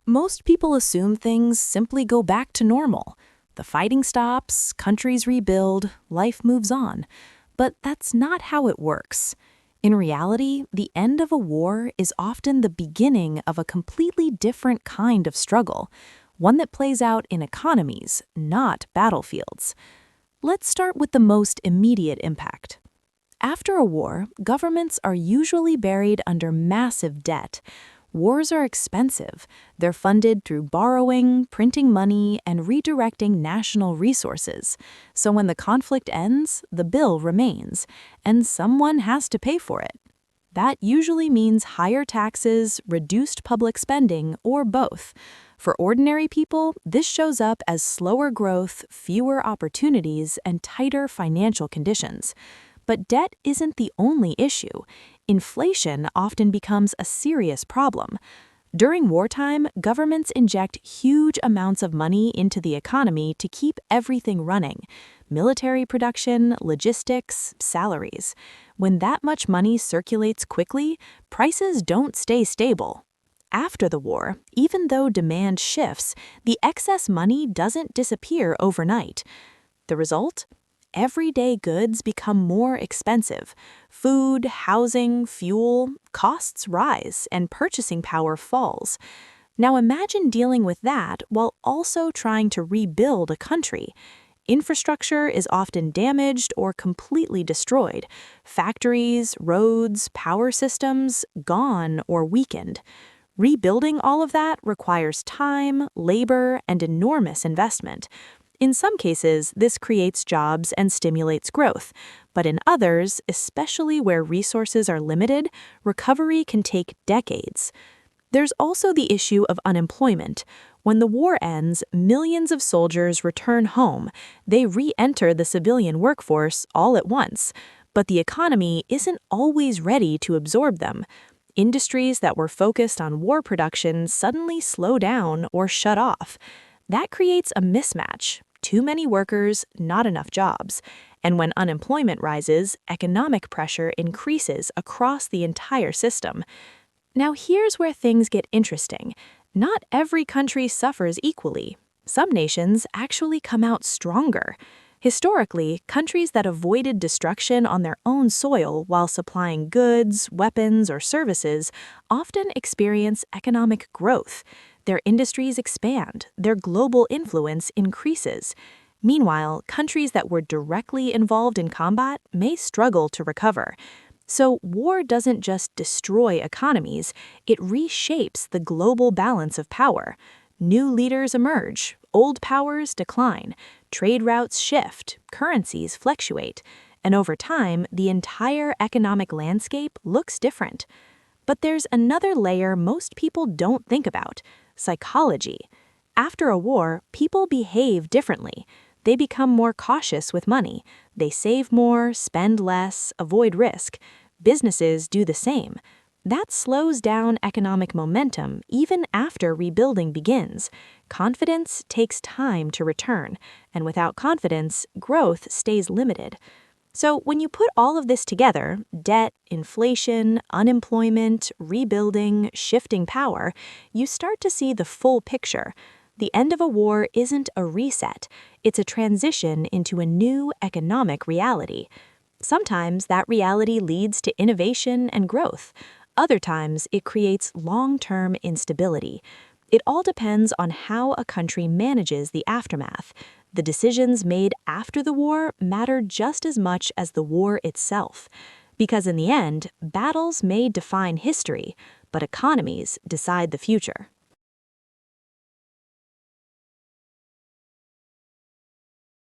Most people assume things simply go back to normal. The fighting stops, countries rebuild, life moves on. But that's not how it works. In reality, the end of a war is often the beginning of a completely different kind of struggle, one that plays out in economies, not battlefields. Let's start with the most immediate impact. After a war, governments are usually buried under massive debt. Wars are expensive. They're funded through borrowing, printing money, and redirecting national resources. So when the conflict ends, the bill remains, and someone has to pay for it. That usually means higher taxes, reduced public spending, or both. For ordinary people, this shows up as slower growth, fewer opportunities, and tighter financial conditions. But debt isn't the only issue. Inflation often becomes a serious problem. During wartime, governments inject huge amounts of money into the economy to keep everything running: military production, logistics, salaries. When that much money circulates quickly, prices don't stay stable. After the war, even though demand shifts, the excess money doesn't disappear overnight. The result? Everyday goods become more expensive. Food, housing, fuel, costs rise, and purchasing power falls. Now imagine dealing with that while also trying to rebuild a country. Infrastructure is often damaged or completely destroyed. Factories, roads, power systems, gone or weakened. Rebuilding all of that requires time, labor, and enormous investment. In some cases, this creates jobs and stimulates growth, but in others, especially where resources are limited, recovery can take decades. There's also the issue of unemployment. When the war ends, millions of soldiers return home. They re-enter the civilian workforce all at once, but the economy isn't always ready to absorb them. Industries that were focused on war production suddenly slow down or shut off. That creates a mismatch. Too many workers, not enough jobs. And when unemployment rises, economic pressure increases across the entire system. Now here's where things get interesting. Not every country suffers equally. Some nations actually come out stronger. Historically, countries that avoided destruction on their own soil while supplying goods, weapons, or services often experience economic growth. Their industries expand, their global influence increases. Meanwhile, countries that were directly involved in combat may struggle to recover. So war doesn't just destroy economies, it reshapes the global balance of power. New leaders emerge, old powers decline, trade routes shift, currencies fluctuate, and over time, the entire economic landscape looks different. But there's another layer most people don't think about: psychology. After a war, people behave differently. They become more cautious with money. They save more, spend less, avoid risk. Businesses do the same. That slows down economic momentum even after rebuilding begins. Confidence takes time to return, and without confidence, growth stays limited. So when you put all of this together, debt, inflation, unemployment, rebuilding, shifting power, you start to see the full picture. The end of a war isn't a reset, it's a transition into a new economic reality. Sometimes that reality leads to innovation and growth. Other times it creates long-term instability. It all depends on how a country manages the aftermath. The decisions made after the war matter just as much as the war itself. Because in the end, battles may define history, but economies decide the future.